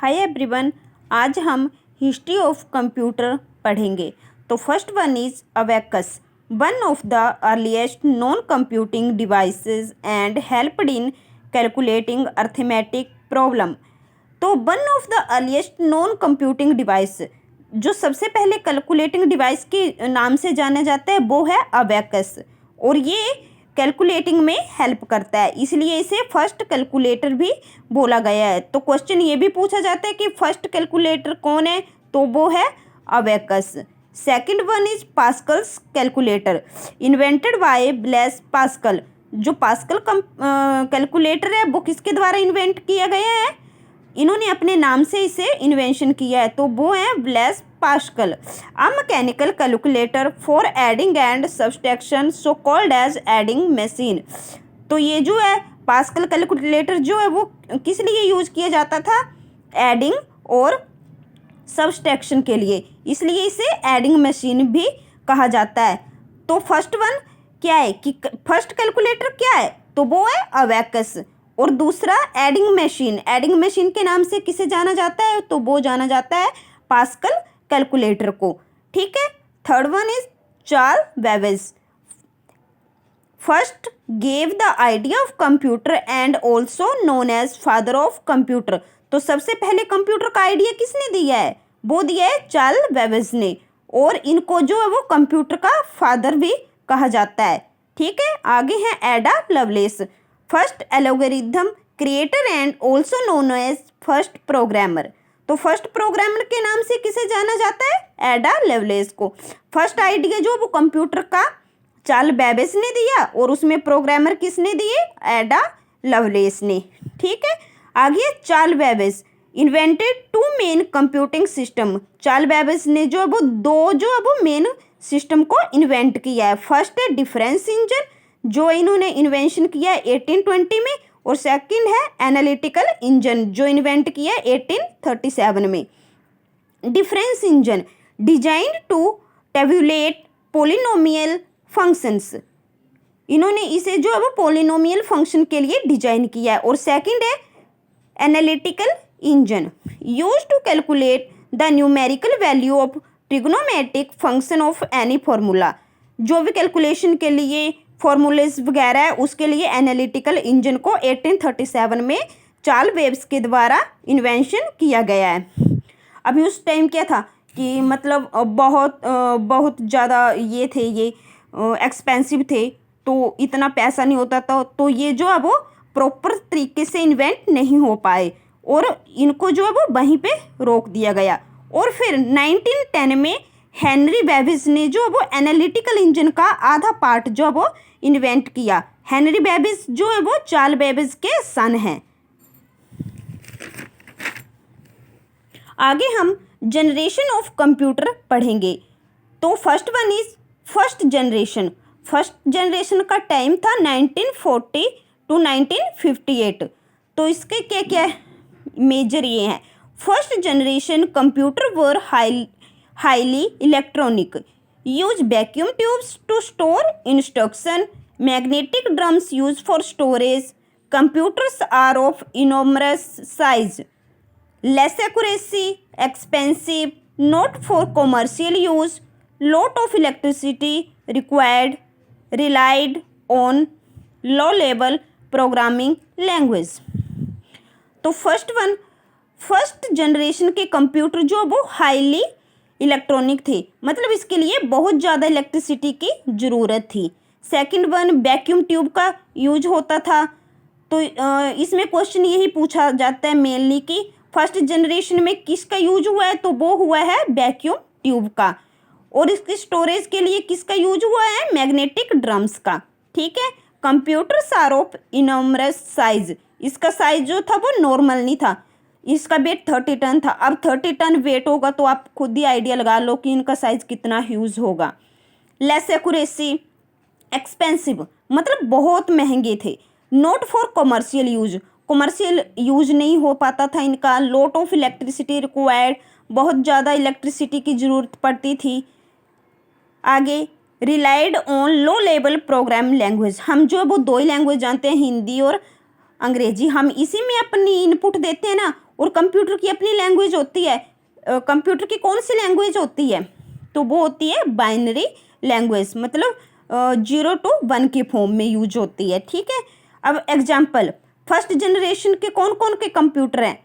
Hi everyone, आज हम history of computer पढ़ेंगे। तो first one is abacus, one of the earliest non computing devices and helped in calculating arithmetic problem. तो one of the earliest non computing device, जो सबसे पहले calculating device के नाम से जाना जाता है, वो है अबेकस। और ये कैलकुलेटिंग में हेल्प करता है, इसलिए इसे फर्स्ट कैलकुलेटर भी बोला गया है। तो क्वेश्चन ये भी पूछा जाता है कि फर्स्ट कैलकुलेटर कौन है, तो वो है abacus. Second one is Pascal's calculator, invented by Blaise Pascal. जो पास्कल कैलकुलेटर है वो किसके द्वारा इन्वेंट किया गया है? इन्होंने अपने नाम से इसे इन्वेंशन किया है, तो वो है Blaise Pascal. A mechanical calculator for adding and subtraction, so called as adding machine. तो ये जो है पास्कल कैलकुलेटर जो है वो किस लिए यूज किया जाता था? एडिंग और सब्सट्रैक्शन के लिए, इसलिए इसे एडिंग मशीन भी कहा जाता है। तो फर्स्ट वन क्या है कि फर्स्ट कैलकुलेटर क्या है, तो वो है अबेकस। और दूसरा एडिंग मशीन, एडिंग मशीन के नाम से किसे जाना जाता है, तो वो जाना जाता है पास्कल कैलकुलेटर को। ठीक है। Third one is Charles Babbage, first gave the idea of computer and also known as father of computer. तो सबसे पहले कंप्यूटर का आइडिया किसने दिया है? वो दिया है चार्ल्स बेबेज ने, और इनको जो है वो कंप्यूटर का फादर भी कहा जाता है। ठीक है। आगे है Ada Lovelace, first algorithm creator and also known as first programmer. तो फर्स्ट प्रोग्रामर के नाम से किसे जाना जाता है? एडा लवलेस को। फर्स्ट आइडिया जो वो कंप्यूटर का चार्ल्स बेबेज ने दिया, और उसमें प्रोग्रामर किसने दिए? एडा लवलेस ने। ठीक है। आगे Charles Babbage invented two main computing system. Charles Babbage ने जो है वो मेन सिस्टम को इन्वेंट किया है। फर्स्ट है डिफरेंस इंजन, जो इन्होंने इन्वेंशन किया है 1820 में, और सेकंड है एनालिटिकल इंजन, जो इन्वेंट किया है 1837 में। Difference engine design to tabulate polynomial functions, इन्होंने इसे जो है वो पोलिनोमियल फंक्शन के लिए डिजाइन किया है। और सेकंड है analytical engine use to calculate the numerical value of trigonometric function of any formula. जो भी कैलकुलेशन के लिए फॉर्मूलेस वगैरह है, उसके लिए एनालिटिकल इंजन को 1837 में चार्ल्स बेबेज के द्वारा इन्वेंशन किया गया है। अभी उस टाइम क्या था कि मतलब बहुत ज़्यादा ये थे, ये एक्सपेंसिव थे, तो इतना पैसा नहीं होता था, तो ये जो है वो प्रॉपर तरीके से इन्वेंट नहीं हो पाए, और इनको जो है वो वहीं पे रोक दिया गया। और फिर 1910 में हेनरी बेबेज ने जो वो एनालिटिकल इंजन का आधा पार्ट जो वो इन्वेंट किया। हेनरी बेबेज जो है वो चार्ल्स बेबेज के सन हैं। आगे हम जनरेशन ऑफ कंप्यूटर पढ़ेंगे। तो first one is first generation. First generation का टाइम था 1940 टू 1958। तो इसके क्या क्या मेजर ये हैं? First generation computer were highly electronic, use vacuum tubes to store instruction, magnetic drums use for storage, computers are of enormous size, less accuracy, expensive, not for commercial use, lot of electricity required, relied on low level programming language। तो first generation के computer जो वो highly electronic थे, मतलब इसके लिए बहुत ज़्यादा इलेक्ट्रिसिटी की ज़रूरत थी। सेकंड वन वैक्यूम ट्यूब का यूज होता था। तो इसमें क्वेश्चन यही पूछा जाता है मेनली कि फर्स्ट जनरेशन में किसका यूज हुआ है, तो वो हुआ है वैक्यूम ट्यूब का। और इसकी स्टोरेज के लिए किसका यूज हुआ है? मैग्नेटिक ड्रम्स का। ठीक है। Computers are of enormous size, इसका साइज जो था वो नॉर्मल नहीं था, इसका वेट 30 टन था। अब 30 टन वेट होगा तो आप खुद ही आइडिया लगा लो कि इनका साइज कितना ह्यूज होगा। लेस एक्यूरेसी, एक्सपेंसिव, मतलब बहुत महंगे थे। Not for commercial use, commercial use नहीं हो पाता था इनका। लॉट ऑफ इलेक्ट्रिसिटी रिक्वायर्ड, बहुत ज़्यादा इलेक्ट्रिसिटी की ज़रूरत पड़ती थी। आगे relied on low level programme language, हम जो वो दो ही लैंग्वेज जानते हैं, हिंदी और अंग्रेजी, हम इसी में अपनी इनपुट देते हैं ना, और कंप्यूटर की अपनी लैंग्वेज होती है। कंप्यूटर की कौन सी लैंग्वेज होती है? तो वो होती है बाइनरी लैंग्वेज, मतलब 0 to 1 के फॉर्म में यूज होती है। ठीक है, अब एग्जाम्पल, फर्स्ट जनरेशन के कौन कौन के कंप्यूटर हैं?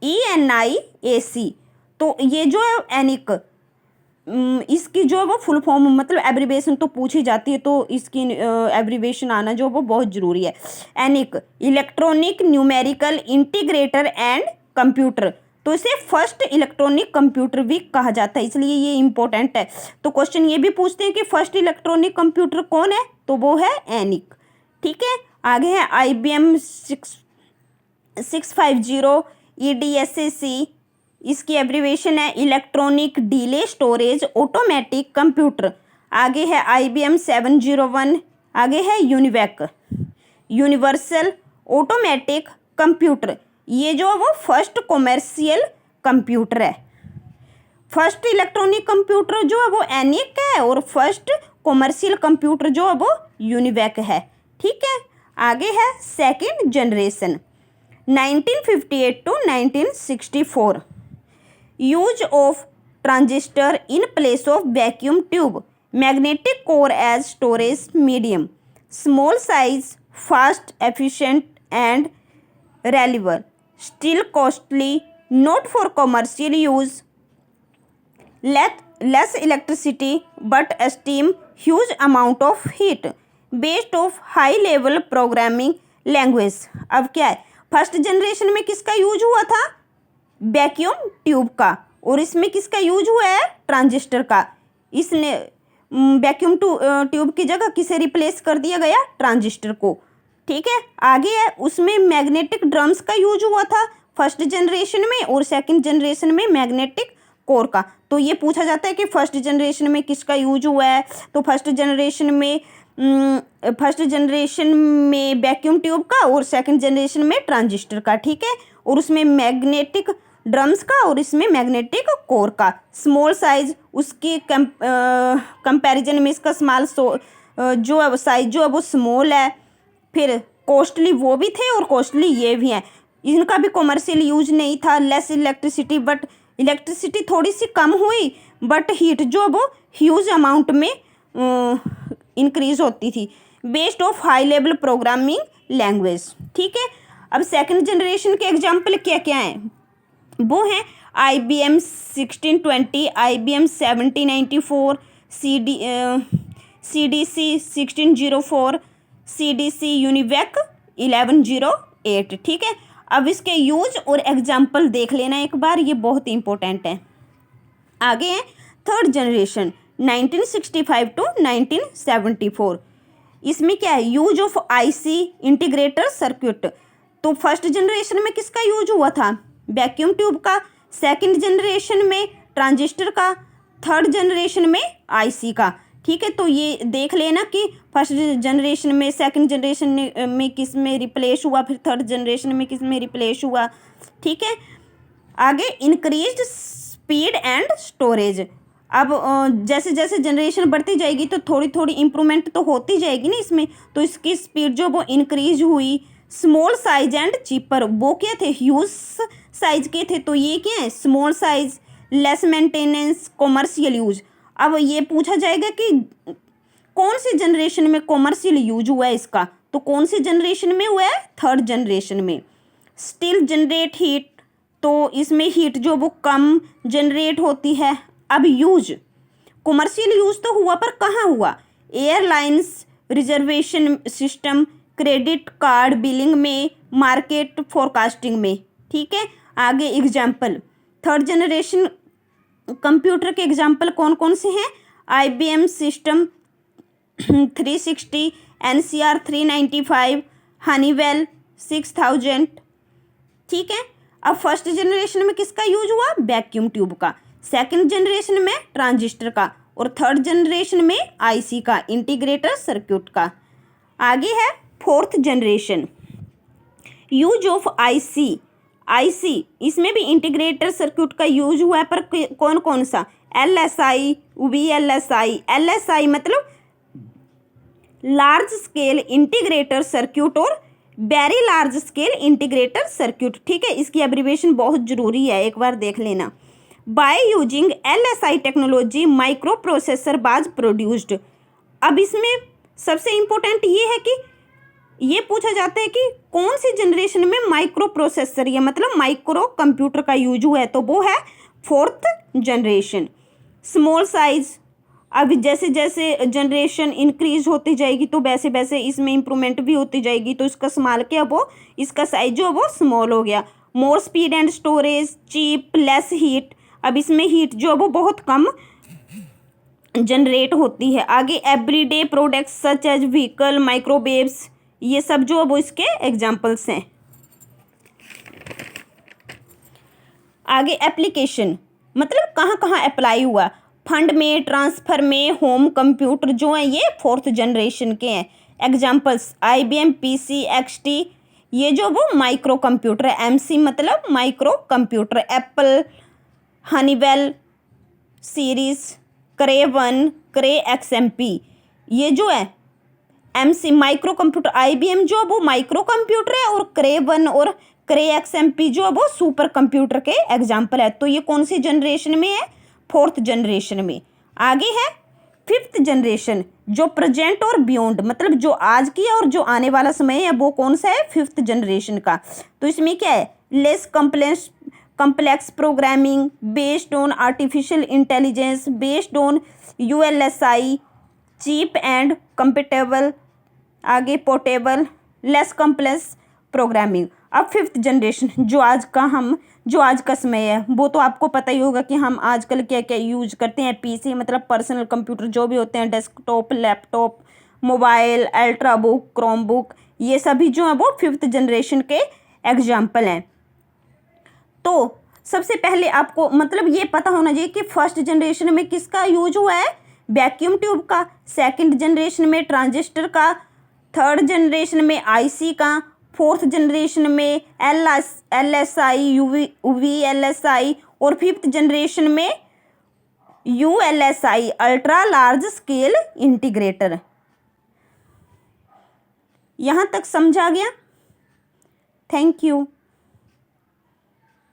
ENIAC। तो ये जो है एनिक, इसकी जो है वो फुल फॉर्म मतलब एब्रीवेशन तो पूछी जाती है, तो इसकी एब्रीवेशन आना जो वो बहुत ज़रूरी है। ENIAC, electronic numerical integrator and computer. तो इसे फर्स्ट इलेक्ट्रॉनिक कंप्यूटर भी कहा जाता है, इसलिए ये इंपॉर्टेंट है। तो क्वेश्चन ये भी पूछते हैं कि फर्स्ट इलेक्ट्रॉनिक कंप्यूटर कौन है? तो वो है एनिक। ठीक है, आगे है IBM 650 EDSAC। इसकी एब्रीवेशन है electronic delay storage automatic computer. आगे है IBM 701। आगे है यूनिवैक, यूनिवर्सल ऑटोमेटिक कंप्यूटर। ये जो है वो फर्स्ट कॉमर्शियल कंप्यूटर है। फर्स्ट इलेक्ट्रॉनिक कंप्यूटर जो है वो एनिक है और फर्स्ट कॉमर्शियल कंप्यूटर जो है वो यूनिवैक है। ठीक है, आगे है second generation 1958 to 1964। Use of transistor in place of vacuum tube, magnetic core as storage medium, small size, fast, efficient and reliable, still costly, not for commercial use, less electricity but esteem huge amount of heat, based of high level programming language। अब क्या है, first generation में किसका use हुआ था? Vacuum tube का, और इसमें किसका यूज हुआ है? ट्रांजिस्टर का। इसने वैक्यूम ट्यूब की जगह किसे रिप्लेस कर दिया गया? ट्रांजिस्टर को। ठीक है, आगे है उसमें मैग्नेटिक ड्रम्स का यूज हुआ था फर्स्ट जनरेशन में, और सेकंड जनरेशन में मैग्नेटिक कोर का। तो ये पूछा जाता है कि फर्स्ट जनरेशन में किसका यूज हुआ है? तो फर्स्ट जनरेशन में वैक्यूम ट्यूब का और सेकंड जनरेशन में ट्रांजिस्टर का। ठीक है, और उसमें मैग्नेटिक ड्रम्स का और इसमें मैग्नेटिक कोर का। स्मॉल साइज, उसकी कंपैरिजन में इसका स्मॉल जो है साइज जो है वो स्मॉल है। फिर कॉस्टली वो भी थे और कॉस्टली ये भी हैं, इनका भी कॉमर्शियल यूज नहीं था। लेस इलेक्ट्रिसिटी, बट इलेक्ट्रिसिटी थोड़ी सी कम हुई, बट हीट जो वो ह्यूज अमाउंट में इंक्रीज होती थी। Based of high level programming language. ठीक है, अब सेकंड जनरेशन के एग्जाम्पल क्या क्या हैं? वो हैं IBM 1620, IBM 1794, CDC 1604, CDC UNIVAC 1108। ठीक है, अब इसके यूज और एग्जाम्पल देख लेना एक बार, ये बहुत इंपॉर्टेंट है। आगे है थर्ड जनरेशन 1965 to 1974। इसमें क्या है? Use of IC integrator circuit. तो फर्स्ट जनरेशन में किसका यूज हुआ था? वैक्यूम ट्यूब का। सेकंड जनरेशन में ट्रांजिस्टर का। थर्ड जनरेशन में IC का। ठीक है, तो ये देख लेना कि फर्स्ट जनरेशन में, सेकंड जनरेशन में किस में रिप्लेस हुआ, फिर थर्ड जनरेशन में किस में रिप्लेस हुआ। ठीक है, आगे इंक्रीज्ड स्पीड एंड स्टोरेज। अब जैसे जैसे जनरेशन बढ़ती जाएगी तो थोड़ी थोड़ी इंप्रूवमेंट तो होती जाएगी ना इसमें, तो इसकी स्पीड जो वो इंक्रीज हुई। स्मॉल साइज एंड चीपर, वो क्या थे? ह्यूज साइज के थे, तो ये क्या है? Small size, less maintenance, commercial use. अब ये पूछा जाएगा कि कौन सी जनरेशन में कॉमर्शियल यूज हुआ है इसका? तो कौन सी जनरेशन में हुआ है? थर्ड जनरेशन में। स्टिल जनरेट हीट, तो इसमें हीट जो वो कम जनरेट होती है। अब यूज, कॉमर्शियल यूज तो हुआ, पर कहाँ हुआ? Airlines, reservation system, credit card billing में, मार्केट फोरकास्टिंग में। ठीक है, आगे एग्जाम्पल, थर्ड जनरेशन कंप्यूटर के एग्जाम्पल कौन कौन से हैं? IBM system 360, NCR 395, Honeywell 6000। ठीक है, अब फर्स्ट जनरेशन में किसका यूज हुआ? वैक्यूम ट्यूब का। सेकंड जनरेशन में ट्रांजिस्टर का, और थर्ड जनरेशन में IC का, इंटीग्रेटर सर्किट का। आगे है fourth generation, use of IC, इसमें भी इंटीग्रेटर सर्किट का यूज हुआ है, पर कौन कौन सा? LSI, VLSI। LSI मतलब लार्ज स्केल इंटीग्रेटर सर्किट और very large scale integrator circuit, ठीक है, इसकी एब्रीविएशन बहुत जरूरी है, एक बार देख लेना। By using LSI technology micro processor was produced. अब इसमें सबसे इम्पोर्टेंट ये है कि ये पूछा जाता है कि कौन सी जनरेशन में माइक्रो प्रोसेसर या मतलब माइक्रो कंप्यूटर का यूज हुआ है, तो वो है 4th जनरेशन। स्मॉल साइज, अब जैसे जैसे जनरेशन इंक्रीज होती जाएगी तो वैसे वैसे इसमें इम्प्रूवमेंट भी होती जाएगी, तो इसका स्मॉल क्या वो इसका साइज जो वो स्मॉल हो गया। More speed and storage, cheap, less heat, अब इसमें हीट जो वो बहुत कम जनरेट होती है। आगे everyday products such as vehicle, microwaves, ये सब जो वो इसके एग्जाम्पल्स हैं। आगे एप्लीकेशन, मतलब कहाँ कहाँ अप्लाई हुआ, फंड में, ट्रांसफ़र में, होम कंप्यूटर जो है ये 4th जनरेशन के हैं। एग्जाम्पल्स IBM PC XT, ये जो वो माइक्रो कंप्यूटर है। MC मतलब micro computer. Apple, Honeywell series, Cray 1, Cray XMP, ये जो है MC माइक्रो कंप्यूटर। IBM जो वो माइक्रो कंप्यूटर है और क्रे 1 और क्रे XMP जो वो सुपर कंप्यूटर के एग्जाम्पल है। तो ये कौन सी जनरेशन में है, 4th जनरेशन में। आगे है 5th जनरेशन, जो प्रेजेंट और बियॉन्ड, मतलब जो आज की और जो आने वाला समय है वो कौन सा है, 5th जनरेशन का। तो इसमें क्या है, less complex programming, based on artificial intelligence, based on ULSI, cheap and compatible, आगे पोर्टेबल, लेस कॉम्प्लेक्स प्रोग्रामिंग। अब 5th जनरेशन जो आज का समय है, वो तो आपको पता ही होगा कि हम आजकल क्या क्या यूज करते हैं। PC मतलब पर्सनल कंप्यूटर जो भी होते हैं, desktop, laptop, mobile, ultra book, Chrome book, ये सभी जो है वो 5th जनरेशन के एग्जाम्पल हैं। तो सबसे पहले आपको मतलब ये पता होना चाहिए कि 1st जनरेशन में किसका यूज हुआ है, वैक्यूम ट्यूब का। 2nd जनरेशन में ट्रांजिस्टर का। 3rd जनरेशन में IC का। 4th जनरेशन में LSI, VLSI और 5th जनरेशन में ULSI, ultra large scale integrator. यहाँ तक समझा गया? Thank you.